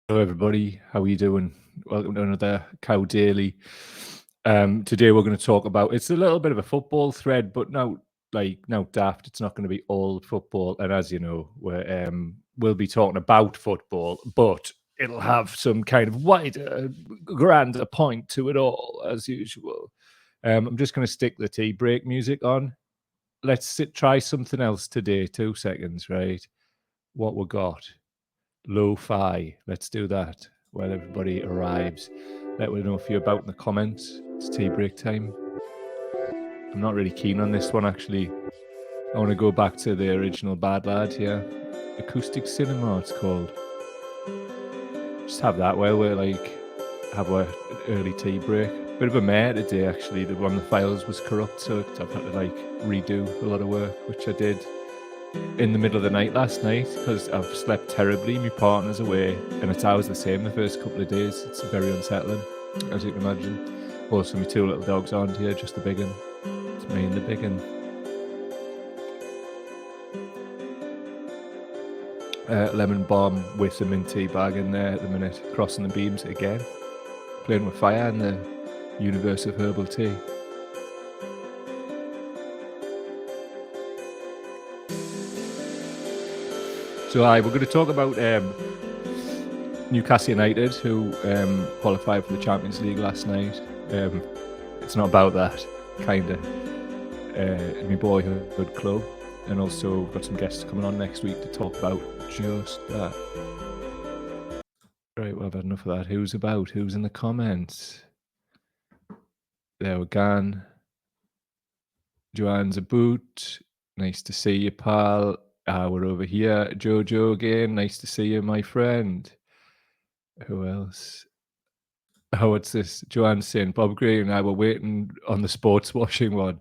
Hello, everybody. How are you doing? Welcome to another Cow Daily. Today we're going to talk about. It's a little bit of a football thread, but no daft. It's not going to be all football. And as you know, we'll be talking about football, but it'll have some kind of wider, grander point to it all, as usual. I'm just going to stick the tea break music on. Let's try something else today. 2 seconds, right? What we got? Lo-fi. Let's do that while everybody arrives. Let me know if you're about in the comments. It's tea break time. I'm not really keen on this one, actually. I want to go back to the original Bad Lad here. Acoustic Cinema, it's called. Just have that while we're have an early tea break. Bit of a mare today, actually. The one of the files was corrupt, so I've had to redo a lot of work, which I did in the middle of the night last night because I've slept terribly. My partner's away, and it's always the same the first couple of days. It's very unsettling, as you can imagine. Also, my 2 little dogs aren't here, just the big one. It's me and the big one. Lemon bomb with the mint tea bag in there at the minute, crossing the beams again, playing with fire in the universe of herbal tea. So we're going to talk about Newcastle United, who qualified for the Champions League last night. It's not about that, kind of. My boyhood club. And also got some guests coming on next week to talk about just that. Right, well, I've had enough of that. Who's about? Who's in the comments? There we go. Joanne's a boot. Nice to see you, pal. We're over here. Jojo again. Nice to see you, my friend. Who else? Oh, what's this? Joanne's saying Bob Gray and I were waiting on the sports washing one.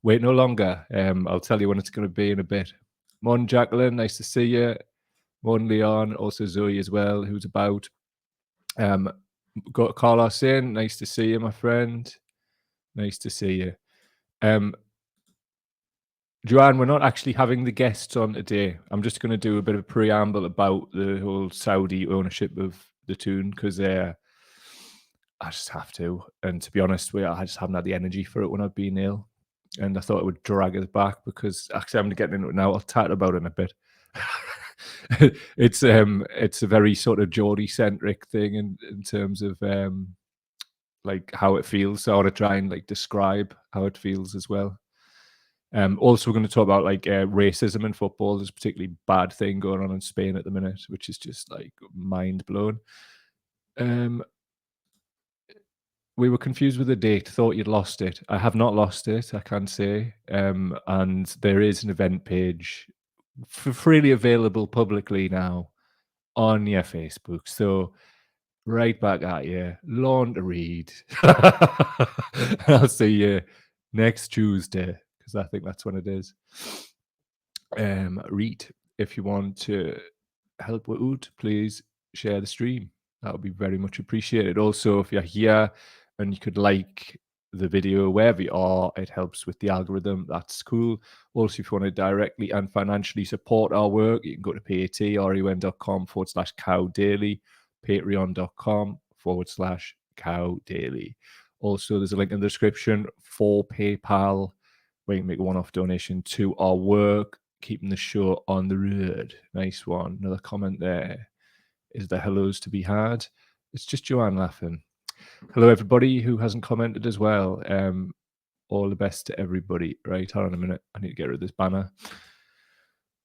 Wait no longer. I'll tell you when it's going to be in a bit. Mon Jacqueline, nice to see you. Mon Leon, also Zoe as well, who's about. Got Carlos in. Nice to see you, my friend. Nice to see you. Joanne, we're not actually having the guests on today. I'm just going to do a bit of a preamble about the whole Saudi ownership of the tune because I just have to. And to be honest, I just haven't had the energy for it when I've been ill. And I thought it would drag us back because actually I'm getting into it now. I'll chat about it in a bit. It's a very sort of Geordie centric thing in terms of how it feels. So I want to try and describe how it feels as well. Also, we're going to talk about racism in football. There's a particularly bad thing going on in Spain at the minute, which is just mind blown. We were confused with the date, thought you'd lost it. I have not lost it, I can say. And there is an event page freely available publicly now on your Facebook. So right back at you. Lawn to read. I'll see you next Tuesday, because I think that's when it is. Read. If you want to help out, please share the stream. That would be very much appreciated. Also, if you're here and you could like the video wherever you are, it helps with the algorithm. That's cool. Also, if you want to directly and financially support our work, you can go to patreon.com/cowdaily, patreon.com/cowdaily. Also, there's a link in the description for PayPal where you can make a one-off donation to our work, keeping the show on the road. Nice one. Another comment there. Is there hellos to be had? It's just Joanne laughing. Hello, everybody who hasn't commented as well. All the best to everybody. Right, hold on a minute. I need to get rid of this banner.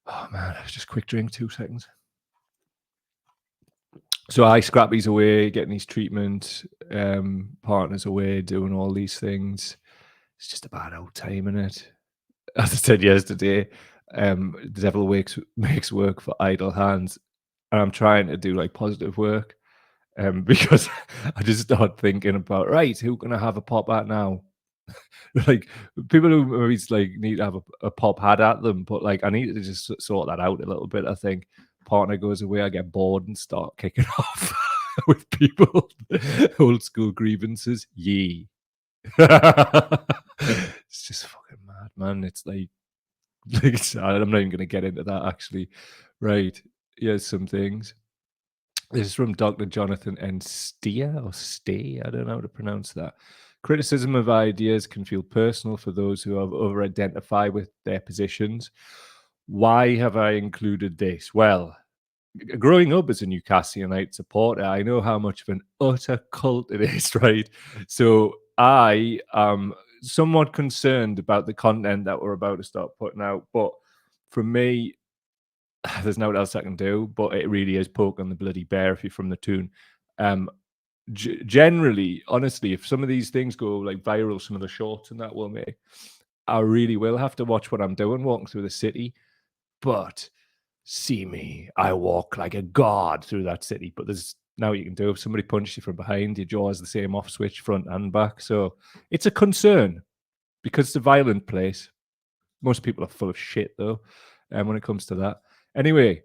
Oh, man. Just quick drink, 2 seconds. So Scrappy's away, getting his treatment. Partner's away, doing all these things. It's just a bad old time, isn't it? As I said yesterday, the devil makes work for idle hands. And I'm trying to do positive work. Because I just start thinking about, right, who's going to have a pop at now? People who maybe need to have a pop had at them, but I need to just sort that out a little bit. I think partner goes away, I get bored and start kicking off with people. Old school grievances. Yee. It's just fucking mad, man. It's I'm not even going to get into that, actually. Right. Here's some things. This is from Dr. Jonathan N. Steer, or Stay, I don't know how to pronounce that. Criticism of ideas can feel personal for those who have over-identified with their positions. Why have I included this? Well, growing up as a Newcastle United supporter, I know how much of an utter cult it is, right? So I am somewhat concerned about the content that we're about to start putting out. But for me, there's no what else I can do, but it really is poking the bloody bear if you're from the tune. Um, Generally, honestly, if some of these things go like viral, some of the shorts and that will make, I really will have to watch what I'm doing walking through the city. But see me, I walk like a god through that city. But there's now you can do. If somebody punches you from behind, your jaw is the same off switch front and back. So it's a concern because it's a violent place. Most people are full of shit though, when it comes to that. Anyway,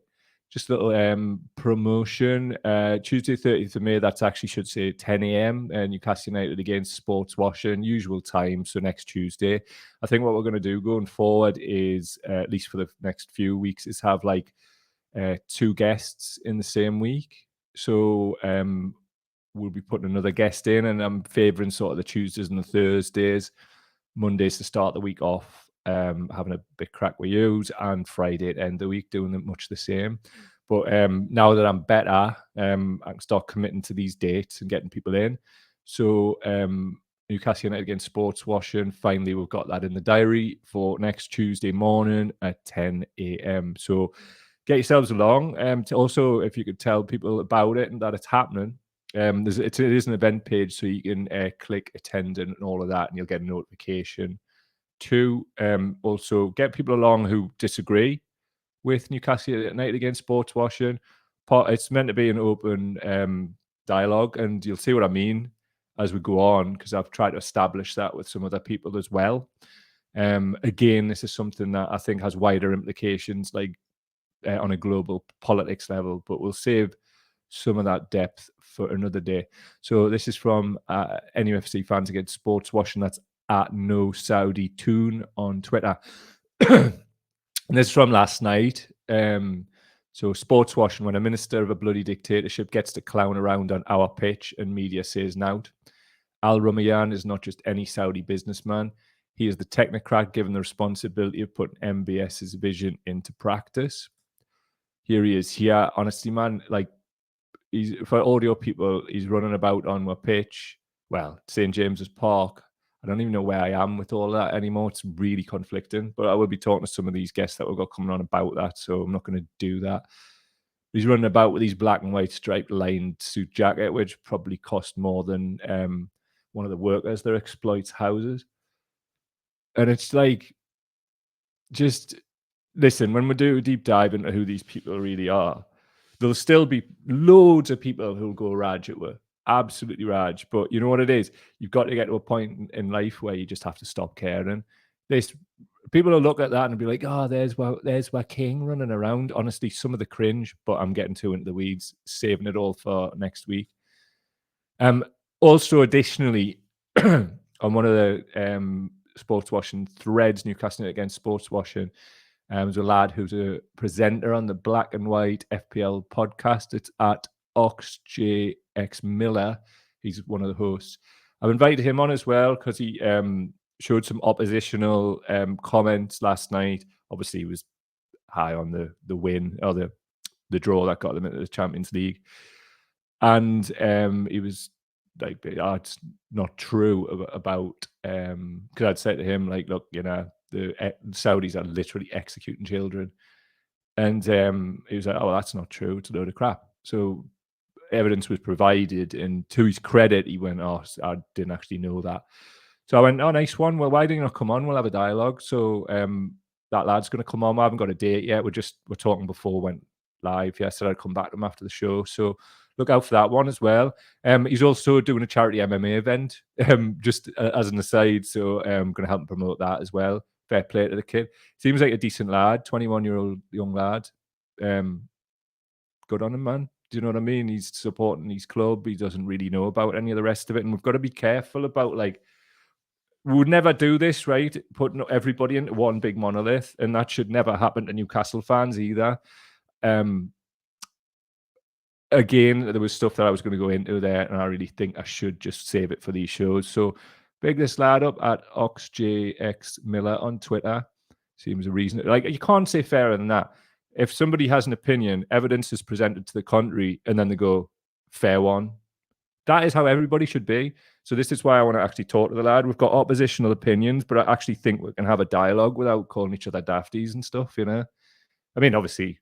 just a little promotion. Tuesday, 30th of May, that's actually should say 10 a.m. Newcastle United against Sports Washing, usual time. So next Tuesday. I think what we're going to do going forward is, at least for the next few weeks, is have like two guests in the same week. So we'll be putting another guest in, and I'm favouring sort of the Tuesdays and the Thursdays. Mondays to start the week off, having a big crack with yous, and Friday to end the week doing much the same. But now that I'm better, I can start committing to these dates and getting people in. So Newcastle United against Sports Washing, finally we've got that in the diary for next Tuesday morning at 10 a.m. So get yourselves along. Also, if you could tell people about it and that it's happening, it is an event page, so you can click attend and all of that, and you'll get a notification. Two, also get people along who disagree with Newcastle United against sports washing. It's meant to be an open dialogue, and you'll see what I mean as we go on, because I've tried to establish that with some other people as well. Again, this is something that I think has wider implications, like on a global politics level, but we'll save some of that depth for another day. So this is from NUFC Fans Against Sports Washing. That's at No Saudi Tune on Twitter. And this is from last night. So sports washing, when a minister of a bloody dictatorship gets to clown around on our pitch and media says nout. Al Rumayyan is not just any Saudi businessman. He is the technocrat given the responsibility of putting MBS's vision into practice. Here he is. Yeah, honestly, man, like, he's, for audio people, he's running about on my pitch. Well, St. James's Park. I don't even know where I am with all that anymore. It's really conflicting. But I will be talking to some of these guests that we've got coming on about that, so I'm not going to do that. He's running about with these black and white striped lined suit jacket, which probably cost more than one of the workers that exploits houses. And it's like, just listen, when we do a deep dive into who these people really are, there'll still be loads of people who'll go raj at work. Absolutely raj. But you know what it is? You've got to get to a point in life where you just have to stop caring. This people will look at that and be like, oh, there's where King running around. Honestly, some of the cringe, but I'm getting too into the weeds, saving it all for next week. Also, additionally, on one of the sports washing threads, Newcastle against sports washing, there's a lad who's a presenter on the Black and White FPL podcast. It's at OxJX Miller. He's one of the hosts. I've invited him on as well because he showed some oppositional comments last night. Obviously, he was high on the win, or the draw that got them into the Champions League. And he was like, oh, it's not true about, because I'd said to him, like, look, you know, the Saudis are literally executing children. And he was like, oh, well, that's not true. It's a load of crap. So evidence was provided, and to his credit, he went, oh, I didn't actually know that. So I went, oh, nice one. Well, why didn't you not come on? We'll have a dialogue. So that lad's going to come on. I haven't got a date yet. We're talking before we went live. Yeah, so I'd come back to him after the show. So look out for that one as well. He's also doing a charity MMA event, just as an aside. So I'm going to help him promote that as well. Fair play to the kid. Seems like a decent lad, 21-year-old young lad. Good on him, man. Do you know what I mean? He's supporting his club. He doesn't really know about any of the rest of it. And we've got to be careful about, like, we would never do this, right? Putting everybody into one big monolith. And that should never happen to Newcastle fans either. again, there was stuff that I was going to go into there, and I really think I should just save it for these shows. So big this lad up at OxJXMiller on Twitter. Seems a reason. Like, you can't say fairer than that. If somebody has an opinion, evidence is presented to the contrary, and then they go, fair one. That is how everybody should be. So this is why I want to actually talk to the lad. We've got oppositional opinions, but I actually think we can have a dialogue without calling each other dafties and stuff, you know? I mean, obviously,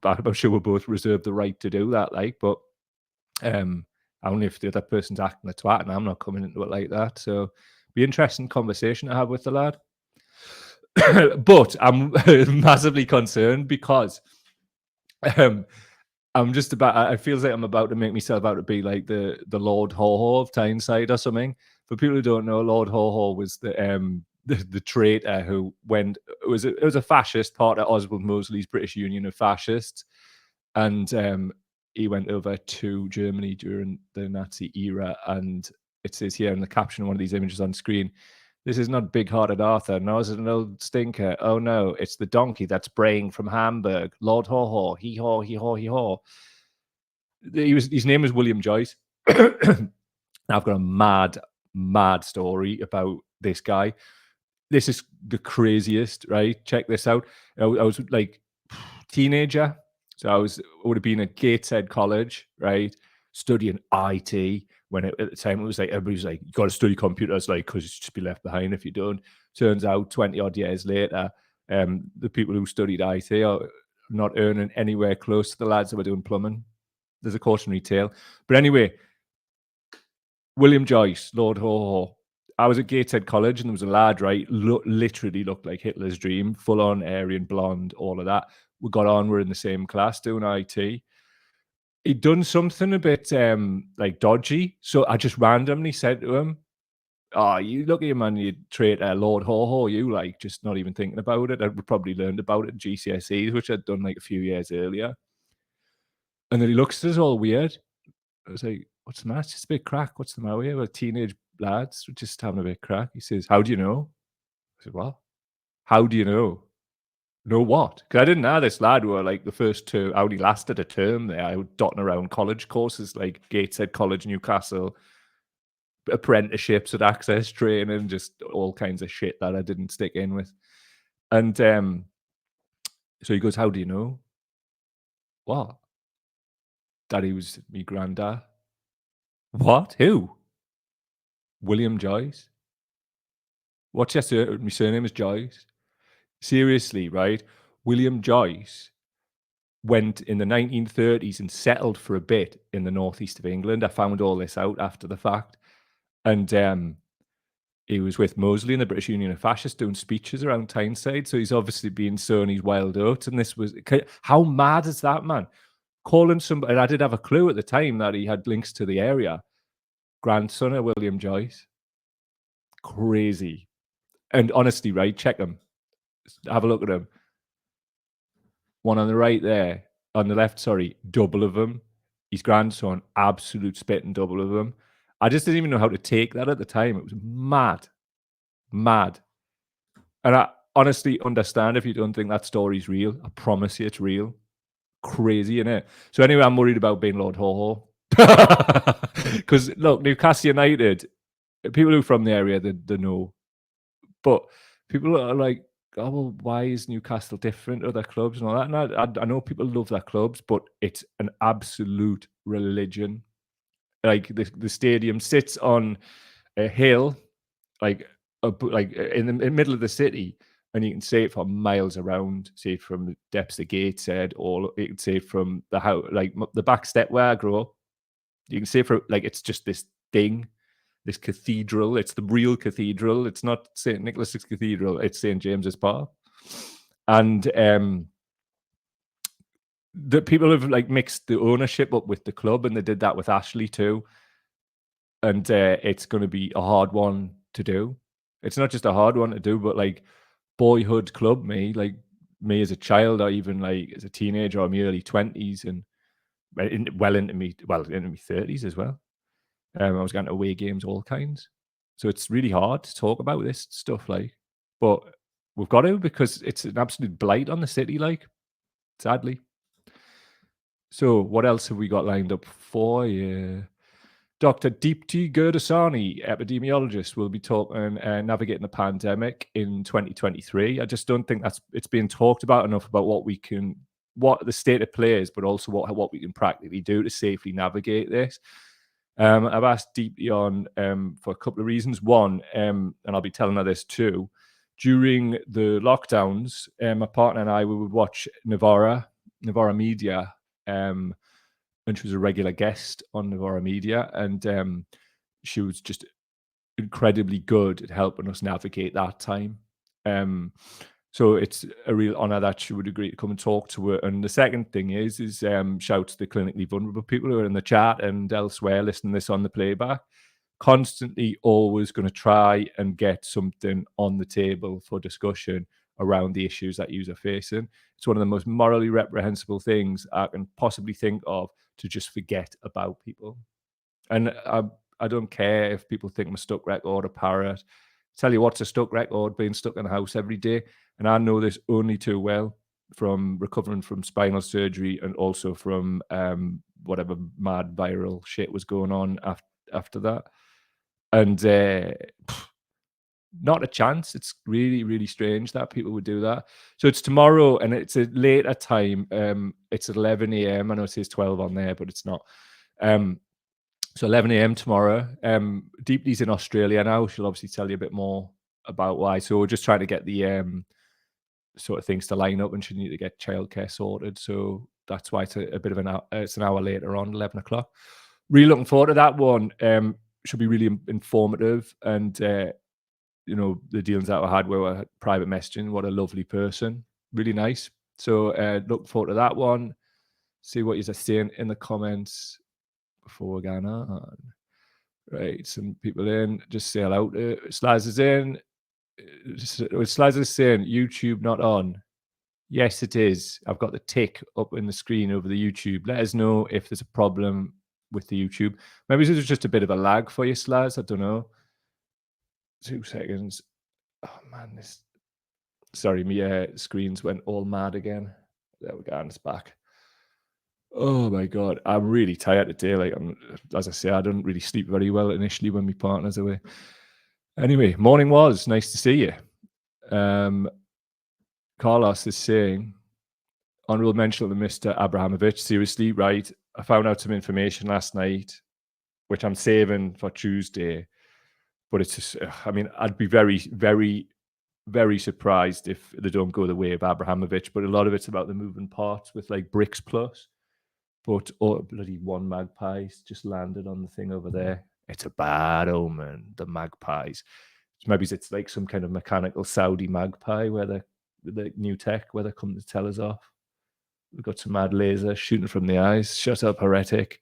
I'm sure we're both reserved the right to do that, like, but only if the other person's acting a twat, and I'm not coming into it like that. So be interesting conversation to have with the lad. But I'm massively concerned because I'm just about. I feel like I'm about to make myself out to be like the Lord Haw of Tyneside or something. For people who don't know, Lord Haw was the traitor who went. It was a fascist, part of Oswald Mosley's British Union of Fascists, and he went over to Germany during the Nazi era. And it says here in the caption of one of these images on screen, "This is not big-hearted Arthur, nor is it an old stinker. Oh no, it's the donkey that's braying from Hamburg. Lord Haw Haw, hee haw, hee haw, hee haw." His name was William Joyce. I've got a mad story about this guy. This is the craziest, right? Check this out. I was like teenager, so I would have been at Gateshead College, right, studying IT. When at the time it was like everybody was like, "You got to study computers, like, because you just be left behind if you don't." Turns out, 20 odd years later, the people who studied IT are not earning anywhere close to the lads that were doing plumbing. There's a cautionary tale, but anyway, William Joyce, Lord Haw Haw. I was at Gateshead College, and there was a lad, right, literally looked like Hitler's dream, full on Aryan blonde, all of that. We got on, we're in the same class doing IT. He'd done something a bit like dodgy, so I just randomly said to him, "Oh, you look at him, man, you traitor, Lord Haw Haw, you," like, just not even thinking about it. I'd probably learned about it in GCSEs, which I'd done like a few years earlier. And then he looks at us all weird. I was like, "What's the matter? It's just a bit crack. What's the matter here? We're teenage lads. We're just having a bit crack." He says, "How do you know?" I said, "What? How do you know?" "Know what?" Because I didn't know this lad were like the first two. I only lasted a term there. I was dotting around college courses like Gateshead College, Newcastle, apprenticeships at Access Training, just all kinds of shit that I didn't stick in with. And so he goes, "How do you know?" "What?" "That he was me granddad." "What? Who?" "William Joyce." "What's your surname?" "My surname is Joyce." Seriously, right? William Joyce went in the 1930s and settled for a bit in the northeast of England. I found all this out after the fact. And he was with Mosley in the British Union of Fascists doing speeches around Tyneside. So he's obviously been sown his wild oats. And this was, how mad is that, man? Calling somebody, and I did have a clue at the time that he had links to the area. Grandson of William Joyce. Crazy. And honestly, right, check him. Have a look at him. One on the right there, on the left, sorry, double of him. His grandson, absolute spitting double of him. I just didn't even know how to take that at the time. It was mad, mad. And I honestly understand if you don't think that story's real. I promise you it's real. Crazy, innit? So anyway, I'm worried about being Lord Haw Haw. Because look, Newcastle United, people who are from the area, they know. But people are like, "Oh, well, why is Newcastle different to other clubs and all that?" And I know people love their clubs, but it's an absolute religion. Like, the stadium sits on a hill, like in the middle of the city, and you can see it for miles around. See it from the depths of Gateshead, or you can see it from the house, like the back step where I grew up. You can see it from, like, it's just this thing, this cathedral. It's the real cathedral. It's not St. Nicholas's Cathedral. It's St. James's Park. And the people have like mixed the ownership up with the club, and they did that with Ashley too. And it's going to be a hard one to do. It's not just a hard one to do, but like boyhood club like me as a child, or even like as a teenager, or my early 20s, and into my 30s as well. I was going to away games, all kinds. So it's really hard to talk about this stuff, like, but we've got to, because it's an absolute blight on the city, like, sadly. So what else have we got lined up for you? Dr. Deepti Gurdasani, epidemiologist, will be talking navigating the pandemic in 2023. I just don't think it's being talked about enough about what the state of play is, but also what we can practically do to safely navigate this. I've asked Deepti on for a couple of reasons. One, and I'll be telling her this too. During the lockdowns, my partner and I we would watch Novara Media. And she was a regular guest on Novara Media, and she was just incredibly good at helping us navigate that time. So it's a real honor that she would agree to come and talk to her. And the second thing is shout to the clinically vulnerable people who are in the chat and elsewhere listening to this on the playback. Constantly always going to try and get something on the table for discussion around the issues that you are facing. It's one of the most morally reprehensible things I can possibly think of, to just forget about people. And I don't care if people think I'm a stuck record or parrot. Tell you what's a stuck record, being stuck in a house every day. And I know this only too well from recovering from spinal surgery and also from whatever mad viral shit was going on after that. And not a chance. It's really, really strange that people would do that. So it's tomorrow, and it's a later time. It's at 11 a.m. I know it says 12 on there, but it's not. So 11 a.m. tomorrow. Deeply's in Australia now. She'll obviously tell you a bit more about why. So we're just trying to get the sort of things to line up, and she need to get childcare sorted. So that's why it's a bit of it's an hour later on, 11 o'clock. Really looking forward to that one. Should be really informative, and you know, the dealings that I had were private messaging. What a lovely person. Really nice. So look forward to that one. See what you're saying in the comments before we're going on. Right, some people in. Just say hello to Slaz is in. Slaz is saying YouTube not on. Yes, it is. I've got the tick up in the screen over the YouTube. Let us know if there's a problem with the YouTube. Maybe this is just a bit of a lag for you, Slaz. I don't know. 2 seconds. Oh man, sorry, my screens went all mad again. There we go, and it's back. Oh my god, I'm really tired today. Like, as I say, I don't really sleep very well initially when my partner's away. Anyway, morning was nice to see you. Carlos is saying, honorable mention of Mr. Abramovich. Seriously, right? I found out some information last night, which I'm saving for Tuesday. But it's just, I mean, I'd be very, very, very surprised if they don't go the way of Abramovich. But a lot of it's about the moving parts with like BRICS Plus. But bloody one magpie's just landed on the thing over there. It's a bad omen, the magpies. Maybe it's like some kind of mechanical Saudi magpie where the new tech where they're coming to tell us off. We've got some mad laser shooting from the eyes. Shut up, heretic.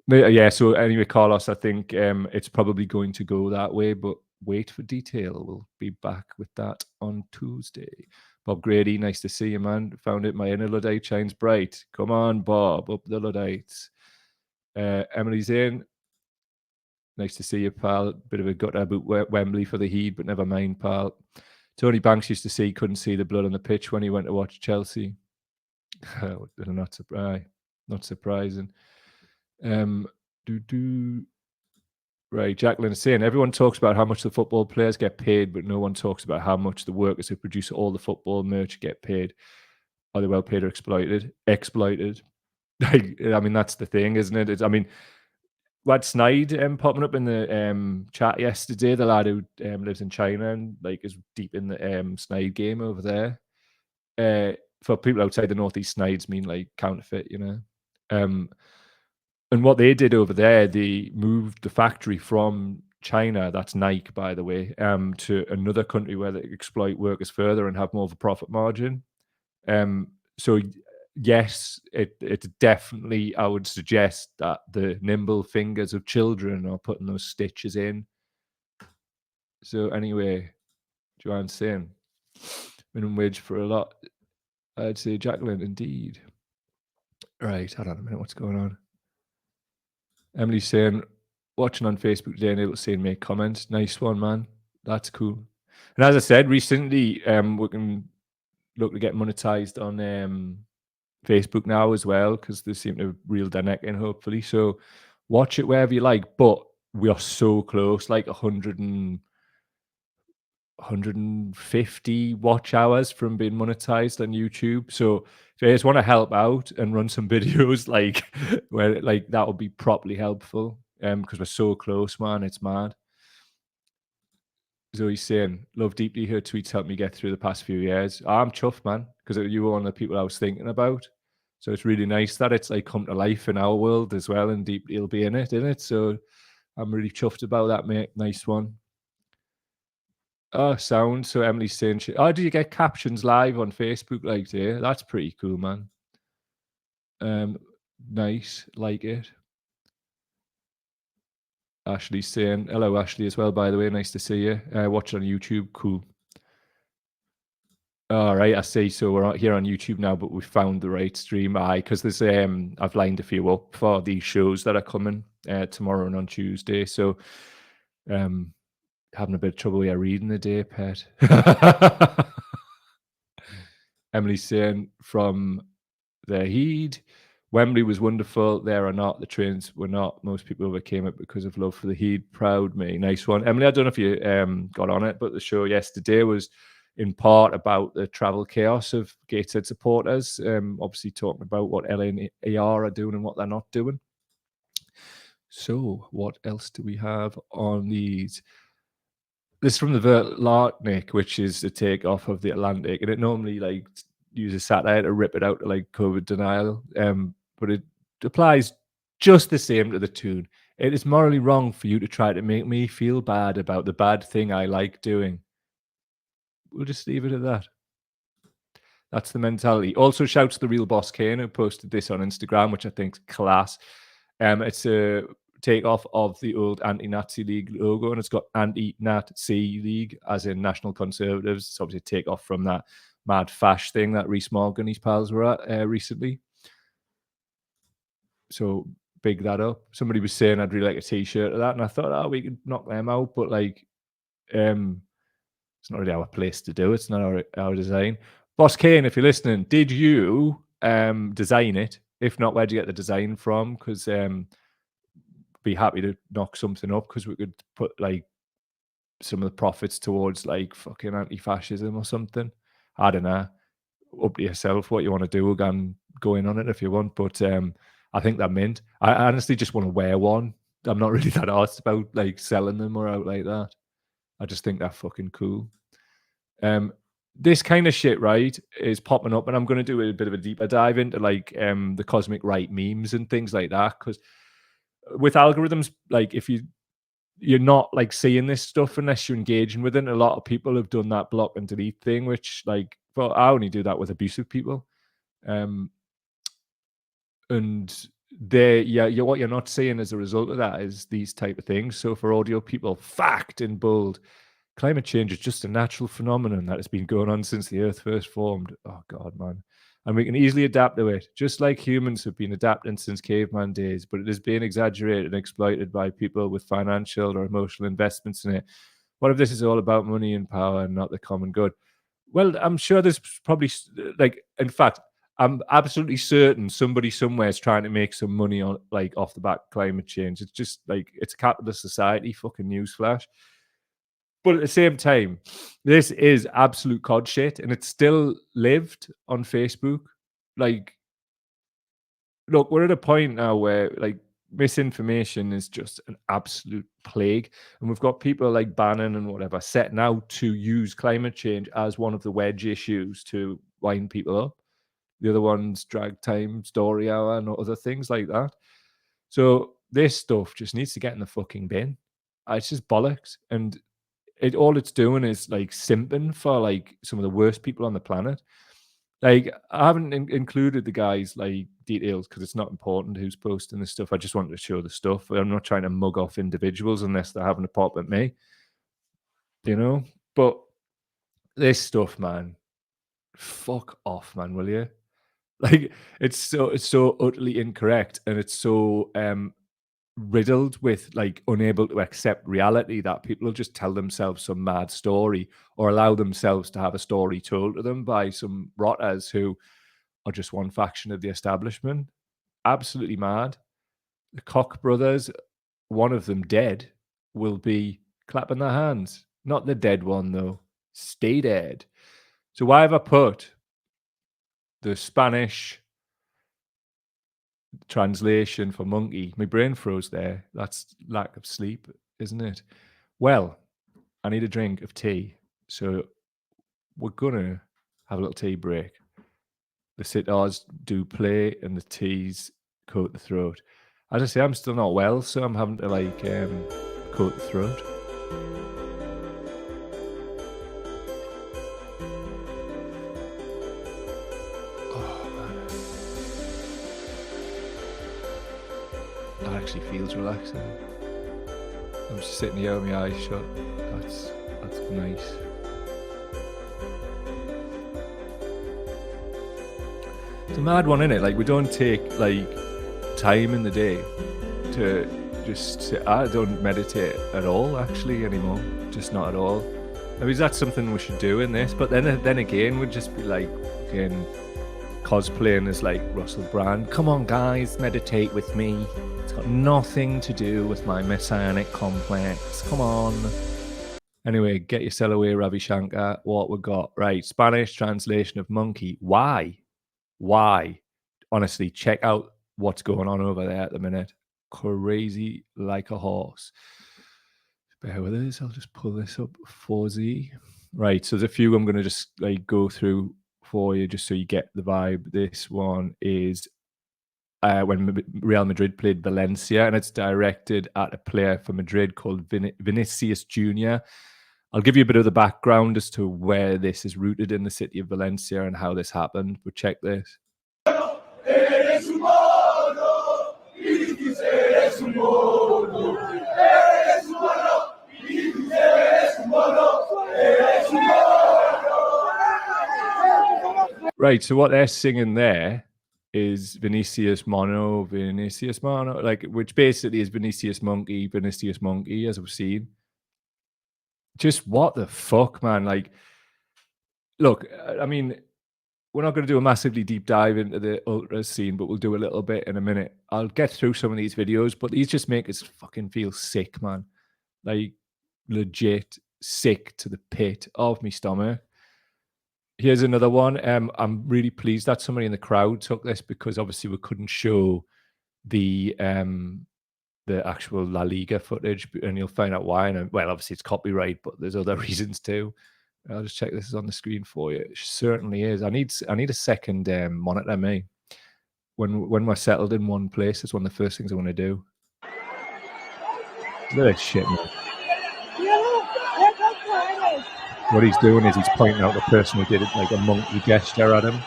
Yeah, so anyway, Carlos, I think it's probably going to go that way, but wait for detail. We'll be back with that on Tuesday. Bob Grady, nice to see you, man. Found it. My inner Luddite shines bright. Come on, Bob, up the Luddites. Emily's in. Nice to see you, pal. Bit of a gutter about Wembley for the Heat, but never mind, pal. Tony Banks used to say he couldn't see the blood on the pitch when he went to watch Chelsea. Not surprising. Right, Jacqueline is saying everyone talks about how much the football players get paid, but no one talks about how much the workers who produce all the football merch get paid. Are they well paid or exploited? Exploited. I mean, that's the thing, isn't it? I mean, we had Snide popping up in the chat yesterday. The lad who lives in China and like is deep in the Snide game over there. For people outside the Northeast, Snides mean like counterfeit, you know. And what they did over there, they moved the factory from China, that's Nike, by the way, to another country where they exploit workers further and have more of a profit margin. So yes, it definitely, I would suggest that the nimble fingers of children are putting those stitches in. So anyway, Joanne's saying minimum wage for a lot. I'd say Jacqueline, indeed. Right, hold on a minute, what's going on? Emily's saying, watching on Facebook today and able to see and make comments. Nice one, man. That's cool. And as I said, recently, we can look to get monetized on Facebook now as well, because they seem to reel their neck in, hopefully. So watch it wherever you like. But we are so close, like 150 watch hours from being monetized on YouTube. So if you just want to help out and run some videos, like where like that would be properly helpful. Because we're so close, man. It's mad. Zoe's saying, love deeply. Her tweets helped me get through the past few years. I'm chuffed, man, because you were one of the people I was thinking about. So it's really nice that it's like come to life in our world as well, and deeply will be in it? So I'm really chuffed about that, mate. Nice one. Oh, sound. So Emily's saying, oh, do you get captions live on Facebook like today? That's pretty cool, man. Um, nice, like it. Ashley's saying, hello, Ashley, as well, by the way. Nice to see you. Watch on YouTube. Cool. All right, I see. So we're here on YouTube now, but we found the right stream. Because there's I've lined a few up for these shows that are coming tomorrow and on Tuesday. So having a bit of trouble with reading the day, pet. Emily's saying from the Heed, Wembley was wonderful. There or not, the trains were not. Most people overcame it because of love for the Heed. Proud me. Nice one. Emily, I don't know if you got on it, but the show yesterday was in part about the travel chaos of Gateshead supporters, obviously talking about what LNAR are doing and what they're not doing. So what else do we have on these? This is from the Vertlarknik, which is the takeoff of the Atlantic, and it normally like uses satire to rip it out to like COVID denial, but it applies just the same to the tune. It is morally wrong for you to try to make me feel bad about the bad thing I like doing. We'll just leave it at that. That's the mentality. Also, shouts to the real boss Kane, who posted this on Instagram, which I think's class. It's a takeoff of the old anti-Nazi League logo, and it's got anti-Nazi League, as in National Conservatives. It's obviously a takeoff from that mad fash thing that Rees Mogg and his pals were at recently. So big that up. Somebody was saying I'd really like a t-shirt of that, and I thought, oh, we could knock them out, but like, it's not really our place to do. It's not our design. Boss Kane, if you're listening, did you design it? If not, where'd you get the design from? Because be happy to knock something up, because we could put like some of the profits towards like fucking anti-fascism or something. I don't know. Up to yourself what you want to do. Again, going on it if you want, but I think they're mint. I honestly just want to wear one. I'm not really that arsed about like selling them or out like that. I just think they're fucking cool. This kind of shit, right, is popping up, and I'm going to do a bit of a deeper dive into like the cosmic right memes and things like that, because with algorithms, like if you're not like seeing this stuff unless you're engaging with it. A lot of people have done that block and delete thing, which like, well, I only do that with abusive people. And what you're not seeing as a result of that is these type of things. So for audio people, fact in bold, climate change is just a natural phenomenon that has been going on since the earth first formed. Oh god, man. And we can easily adapt to it, just like humans have been adapting since caveman days, but it is being exaggerated and exploited by people with financial or emotional investments in it. What if this is all about money and power and not the common good? Well, I'm sure there's probably like, in fact, I'm absolutely certain somebody somewhere is trying to make some money on like off the back of climate change. It's just like it's a capitalist society. Fucking newsflash. But at the same time, this is absolute cod shit, and it's still lived on Facebook. Like, look, we're at a point now where like misinformation is just an absolute plague, and we've got people like Bannon and whatever setting out to use climate change as one of the wedge issues to wind people up. The other ones, drag time, story hour, and other things like that. So this stuff just needs to get in the fucking bin. It's just bollocks, and all it's doing is like simping for like some of the worst people on the planet. Like I haven't included the guys like details because it's not important who's posting this stuff. I just wanted to show the stuff. I'm not trying to mug off individuals unless they're having a pop at me, you know. But this stuff, man, fuck off, man, will you? Like it's so utterly incorrect, and it's so riddled with like unable to accept reality that people will just tell themselves some mad story or allow themselves to have a story told to them by some rotters who are just one faction of the establishment. Absolutely mad. The Koch brothers, one of them dead, will be clapping their hands. Not the dead one, though. Stay dead. So why have I put the Spanish translation for monkey? My brain froze there. That's lack of sleep, isn't it? Well, I need a drink of tea. So we're going to have a little tea break. The sitars do play and the teas coat the throat. As I say, I'm still not well, so I'm having to like coat the throat. Oh man, that actually feels relaxing. I'm just sitting here with my eyes shut. That's nice. It's a mad one, isn't it? Like we don't take like time in the day to just sit. I don't meditate at all actually anymore. Just not at all. I mean, that's something we should do in this. But then again, we'd just be like again cosplaying as like Russell Brand. Come on, guys, meditate with me. It's got nothing to do with my messianic complex. Come on. Anyway, get your cell away, Ravi Shankar. What we got? Right, Spanish translation of monkey. Why? Honestly, check out what's going on over there at the minute. Crazy like a horse. Bear with us. I'll just pull this up for Z. Right, so there's a few I'm going to just like go through for you just so you get the vibe. This one is when Real Madrid played Valencia, and it's directed at a player for Madrid called Vinicius Junior. I'll give you a bit of the background as to where this is rooted in the city of Valencia and how this happened, but check this. Right, so what they're singing there is Vinicius Mono, like which basically is Vinicius Monkey, as we've seen. Just what the fuck, man? Like, look, I mean, we're not going to do a massively deep dive into the ultras scene, but we'll do a little bit in a minute. I'll get through some of these videos, but these just make us fucking feel sick, man. Like, legit sick to the pit of my stomach. Here's another one. I'm really pleased that somebody in the crowd took this because obviously we couldn't show the actual La Liga footage, and you'll find out why. And well, obviously it's copyright, but there's other reasons too. I'll just check this is on the screen for you. It certainly is. I need a second monitor, mate. When we're settled in one place, it's one of the first things I want to do. Look at this shit, man. What he's doing is he's pointing out the person who did it like a monkey gesture at him.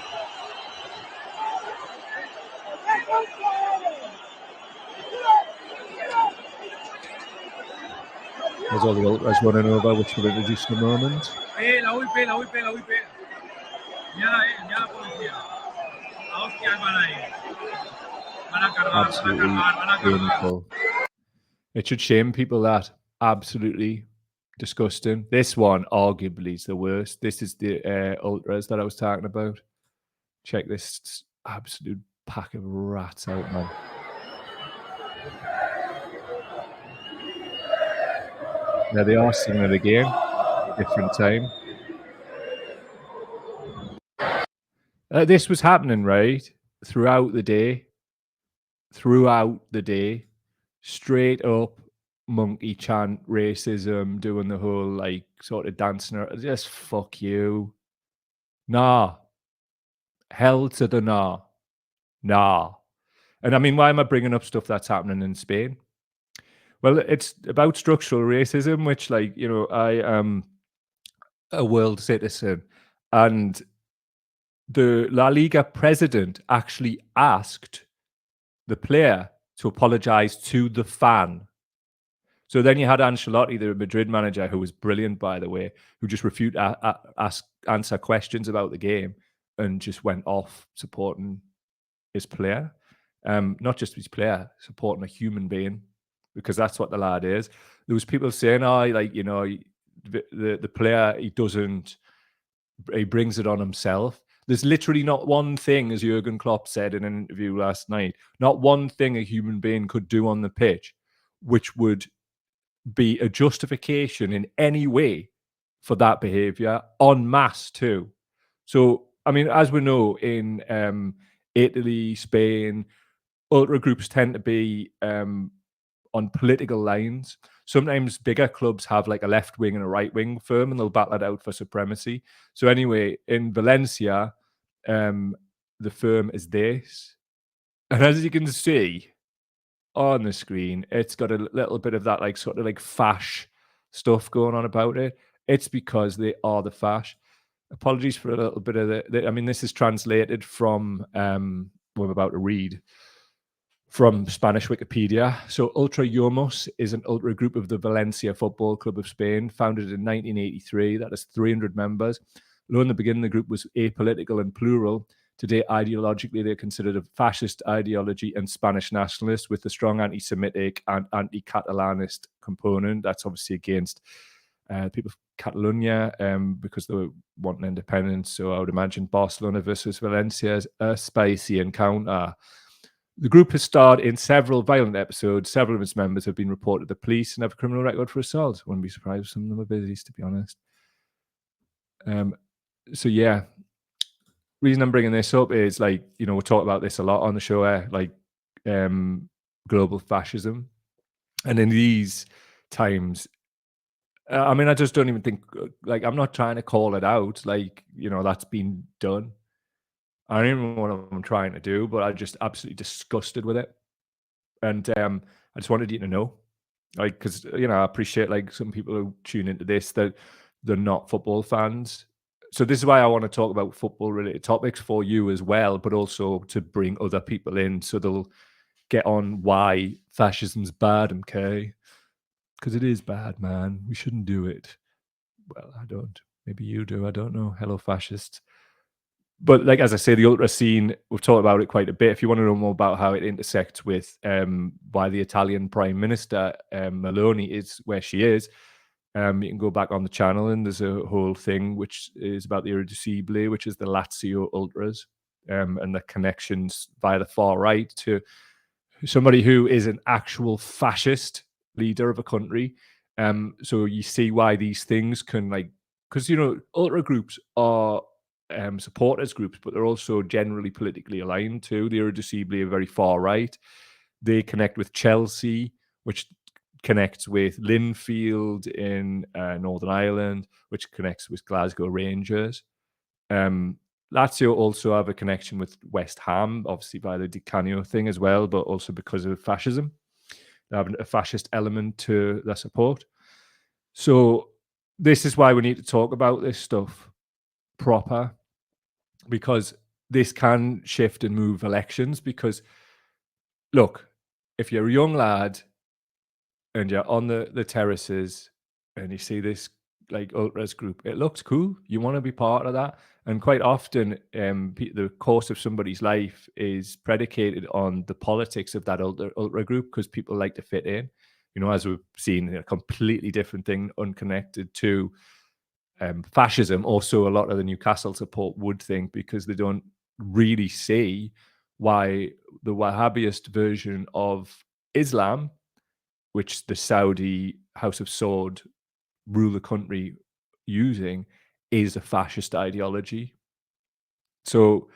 There's all the ultras running over, which we'll introduce in a moment. Absolutely painful. It should shame people that. Absolutely disgusting. This one arguably is the worst. This is the ultras that I was talking about. Check this absolute pack of rats out, man. There they are singing it again, different time. This was happening, right, throughout the day, straight up monkey chant, racism, doing the whole like sort of dancing. Just fuck you. Nah. Hell to the nah. Nah. And I mean, why am I bringing up stuff that's happening in Spain? Well, it's about structural racism, which, like, you know, I am a world citizen, and the La Liga president actually asked the player to apologize to the fan. So then you had Ancelotti, the Madrid manager, who was brilliant, by the way, who just refused to answer questions about the game and just went off supporting his player. Not just his player, supporting a human being, because that's what the lad is. There was people saying, oh, like, you know, the player, he brings it on himself. There's literally not one thing, as Jurgen Klopp said in an interview last night, not one thing a human being could do on the pitch which would be a justification in any way for that behavior en masse too. So, I mean, as we know, in Italy, Spain, ultra groups tend to be on political lines. Sometimes bigger clubs have like a left wing and a right wing firm, and they'll battle it out for supremacy. So anyway, in Valencia, the firm is this, and as you can see on the screen, it's got a little bit of that like sort of like fash stuff going on about it. It's because they are the fash. Apologies for a little bit of I mean, this is translated from what I'm about to read from Spanish Wikipedia. So Ultra Yomus is an ultra group of the Valencia Football Club of Spain, founded in 1983. That has 300 members. Though in the beginning, the group was apolitical and plural. Today, ideologically, they're considered a fascist ideology and Spanish nationalist with a strong anti-Semitic and anti-Catalanist component. That's obviously against people of Catalonia because they were wanting independence. So I would imagine Barcelona versus Valencia is a spicy encounter. The group has starred in several violent episodes. Several of its members have been reported to the police and have a criminal record for assault. Wouldn't be surprised if some of them are busy, to be honest. So yeah, reason I'm bringing this up is like, you know, we talk about this a lot on the show, like global fascism. And in these times, I mean, I just don't even think, like, I'm not trying to call it out, like, you know, that's been done. I don't even know what I'm trying to do, but I'm just absolutely disgusted with it. And I just wanted you to know, like, because, you know, I appreciate like some people who tune into this that they're not football fans. So this is why I want to talk about football related topics for you as well, but also to bring other people in so they'll get on why fascism's bad, okay? Because it is bad, man. We shouldn't do it. Well, I don't. Maybe you do. I don't know. Hello, fascists. But like as I say, the ultra scene, we've talked about it quite a bit. If you want to know more about how it intersects with why the Italian Prime Minister Meloni is where she is, you can go back on the channel and there's a whole thing which is about the Irreducibili, which is the Lazio ultras, and the connections via the far right to somebody who is an actual fascist leader of a country. So you see why these things can, like, because, you know, ultra groups are supporters groups, but they're also generally politically aligned too. The Irreducibili are very far right. They connect with Chelsea, which connects with Linfield in Northern Ireland, which connects with Glasgow Rangers. Lazio also have a connection with West Ham, obviously by the Di Canio thing as well, but also because of fascism. They have a fascist element to their support. So this is why we need to talk about this stuff proper, because this can shift and move elections. Because look, if you're a young lad and you're on the terraces and you see this like ultras group, it looks cool. You want to be part of that. And quite often, the course of somebody's life is predicated on the politics of that ultra group because people like to fit in. You know, as we've seen, a completely different thing, unconnected to fascism. Also, a lot of the Newcastle support would think, because they don't really see why the Wahhabist version of Islam, which the Saudi House of Sword rule the country using, is a fascist ideology. So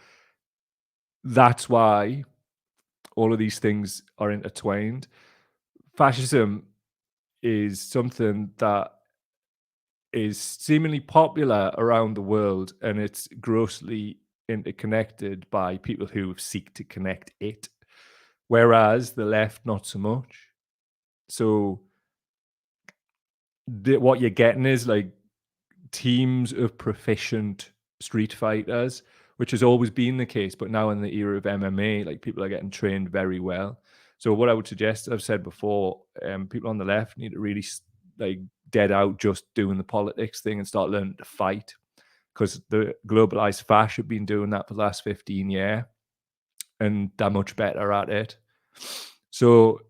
that's why all of these things are intertwined. Fascism is something that is seemingly popular around the world, and it's grossly interconnected by people who seek to connect it, whereas the left, not so much. So what you're getting is like teams of proficient street fighters, which has always been the case, but now in the era of MMA, like people are getting trained very well. So what I would suggest, I've said before, people on the left need to really like dead out just doing the politics thing and start learning to fight, because the globalized fash have been doing that for the last 15 years and they're much better at it. So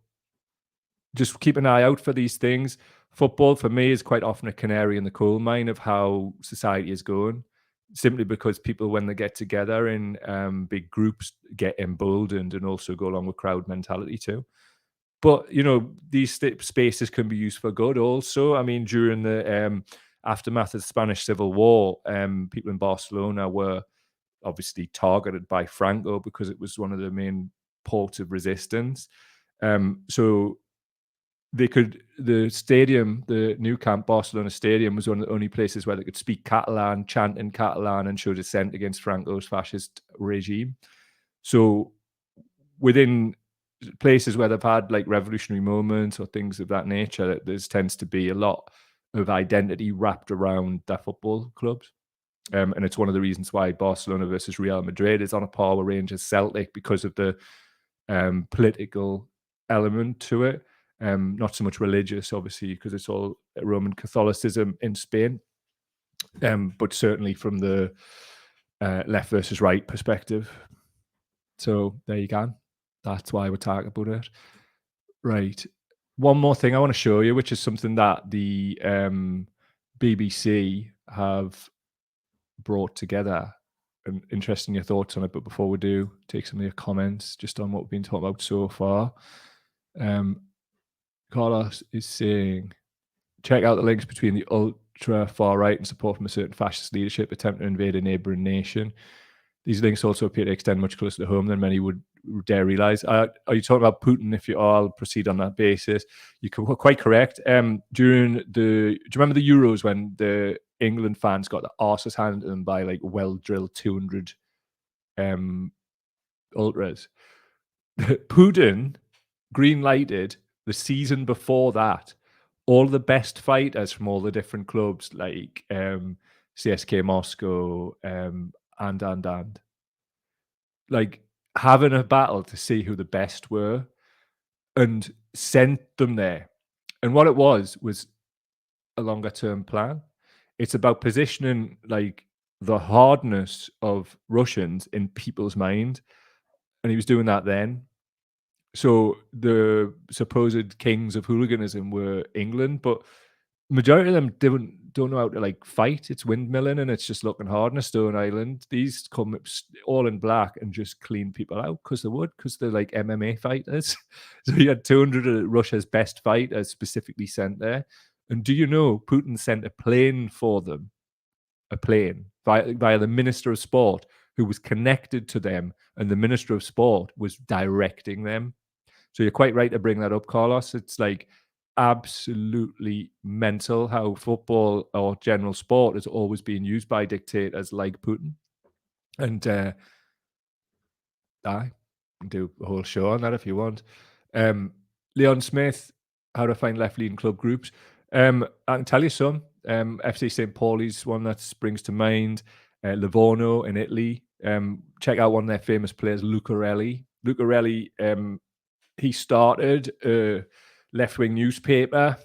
just keep an eye out for these things. Football for me is quite often a canary in the coal mine of how society is going. simply because people, when they get together in big groups, get emboldened and also go along with crowd mentality too. But these spaces can be used for good also. I mean, during the aftermath of the Spanish Civil War, people in Barcelona were obviously targeted by Franco because it was one of the main ports of resistance. So the stadium, the Nou Camp Barcelona Stadium, was one of the only places where they could speak Catalan, chant in Catalan, and show dissent against Franco's fascist regime. So within places where they've had like revolutionary moments or things of that nature, there tends to be a lot of identity wrapped around their football clubs. And it's one of the reasons why Barcelona versus Real Madrid is on a par with Rangers Celtic, because of the political element to it. Not so much religious, obviously, because it's all Roman Catholicism in Spain, but certainly from the left versus right perspective. So there you go. That's why we're talking about it. Right. One more thing I want to show you, which is something that the BBC have brought together. And interesting your thoughts on it. But before we do, take some of your comments just on what we've been talking about so far. Carlos is saying, check out the links between the ultra far right and support from a certain fascist leadership attempt to invade a neighbouring nation. These links also appear to extend much closer to home than many would dare realize. Are you talking about Putin? If you are, I'll proceed on that basis. You were quite correct. Do you remember the Euros when the England fans got the arses handed to them by like well-drilled 200 ultras? Putin green-lighted the season before that all the best fighters from all the different clubs, like CSK Moscow, and like having a battle to see who the best were, and sent them there. And what it was a longer term plan. It's about positioning like the hardness of Russians in people's mind. And he was doing that then. So the supposed kings of hooliganism were England, but majority of them don't know how to like fight. It's windmilling and it's just looking hard on a stone island. These come all in black and just clean people out because they're like MMA fighters. So you had 200 of Russia's best fighters specifically sent there. And do you know Putin sent a plane for them? A plane via the Minister of Sport, who was connected to them, and the Minister of Sport was directing them. So you're quite right to bring that up, Carlos. It's like absolutely mental how football or general sport is always being used by dictators like Putin. And I can do a whole show on that if you want. Leon Smith, how to find left-leaning club groups. I can tell you some. FC St. Pauli's one that springs to mind. Livorno in Italy. Check out one of their famous players, Lucarelli. Lucarelli, he started a left-wing newspaper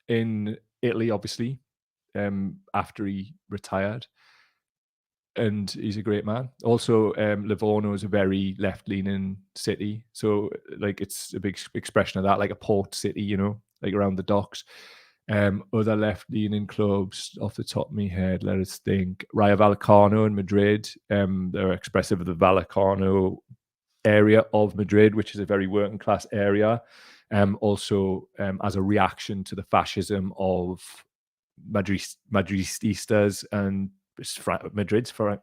in Italy, obviously, after he retired. And he's a great man. Also, Livorno is a very left-leaning city. So, like, it's a big expression of that, like a port city, like around the docks. Other left-leaning clubs off the top of my head, let us think. Rayo Vallecano in Madrid. They're expressive of the Vallecano area of Madrid, which is a very working class area. Also, as a reaction to the fascism of Madridistas and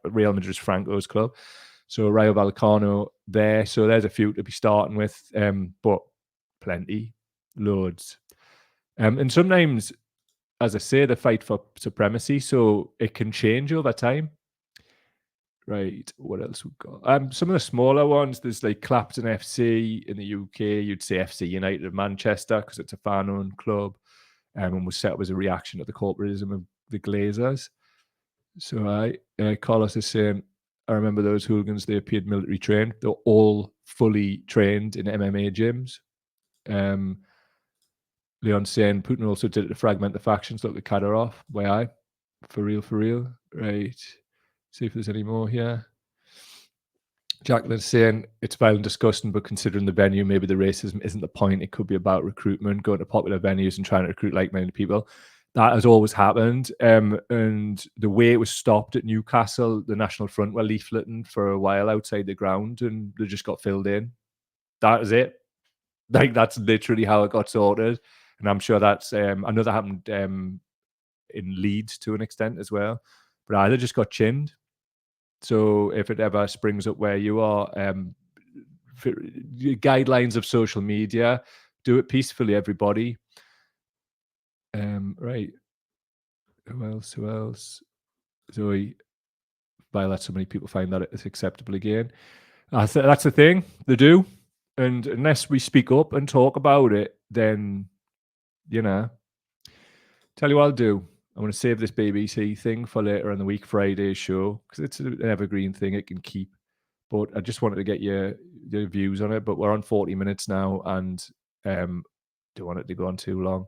Real Madrid's Franco's club. So Rayo Vallecano there. So there's a few to be starting with, but plenty, loads. And sometimes, as I say, they fight for supremacy, so it can change over time. Right, what else we've got? Some of the smaller ones, there's like Clapton FC in the UK. You'd say FC United of Manchester because it's a fan-owned club, and was set up as a reaction to the corporatism of the Glazers. So Carlos is saying, I remember those hooligans, they appeared military trained. They're all fully trained in MMA gyms. Leon's saying Putin also did it to fragment the factions, look the Kadyrov. Why for real. Right. See if there's any more here. Jacqueline's saying it's vile and disgusting, but considering the venue, maybe the racism isn't the point. It could be about recruitment, going to popular venues and trying to recruit like-minded people. That has always happened. And the way it was stopped at Newcastle, the National Front were leafleting for a while outside the ground, and they just got filled in. That was it. Like, that's literally how it got sorted. And I'm sure that's I know that happened in Leeds to an extent as well. But either just got chinned. So if it ever springs up where you are, guidelines of social media, do it peacefully, everybody. Right. Who else? Who else? Zoe, let so many people find that it's acceptable again. That's the thing. They do. And unless we speak up and talk about it, then, you know, tell you what I'll do. I'm going to save this BBC thing for later in the week, Friday's show, because it's an evergreen thing it can keep. But I just wanted to get your views on it. But we're on 40 minutes now, and don't want it to go on too long.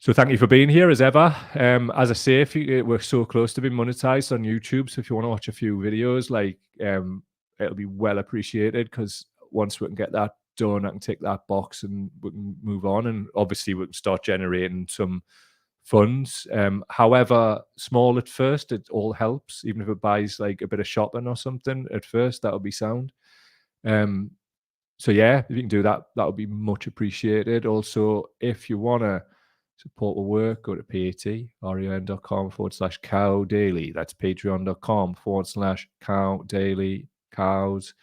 So thank you for being here as ever. As I say, we're so close to being monetized on YouTube. So if you want to watch a few videos, like it'll be well appreciated, because once we can get that done, I can tick that box and we can move on. And obviously we can start generating some funds. However small at first, it all helps. Even if it buys like a bit of shopping or something at first, that'll be sound. So yeah, if you can do that, that would be much appreciated. Also, if you want to support the work, go to patreon.com/cow daily. That's patreon.com/cow daily cows.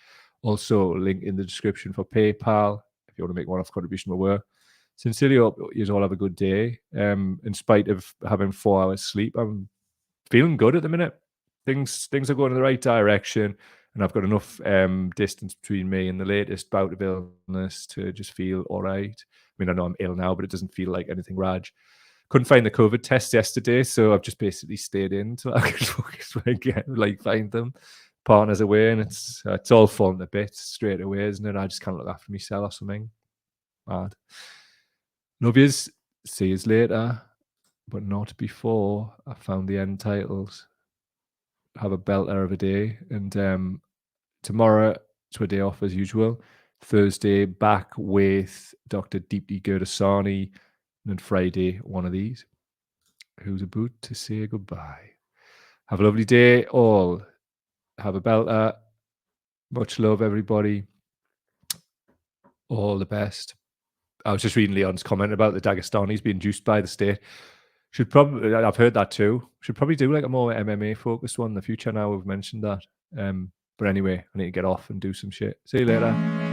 Also, link in the description for PayPal if you want to make one-off contribution to work. Sincerely hope you all have a good day. In spite of having 4 hours sleep, I'm feeling good at the minute. Things are going in the right direction, and I've got enough distance between me and the latest bout of illness to just feel all right. I mean, I know I'm ill now, but it doesn't feel like anything raj. Couldn't find the COVID test yesterday, so I've just basically stayed in till I could focus when I get, like, find them. Partners away, and it's all falling to bits straight away, isn't it? I just can't look after myself or something. Mad. Love yous. See yous later, but not before I found the end titles. Have a belter of a day, and tomorrow it's a day off as usual. Thursday back with Dr. Deepti Gurdasani, and then Friday one of these. Who's about to say goodbye? Have a lovely day, all. Have a belter. Much love, everybody. All the best. I was just reading Leon's comment about the Dagestanis being juiced by the state. Should probably, I've heard that too. Should probably do like a more MMA focused one in the future now we've mentioned that. But anyway, I need to get off and do some shit. See you later.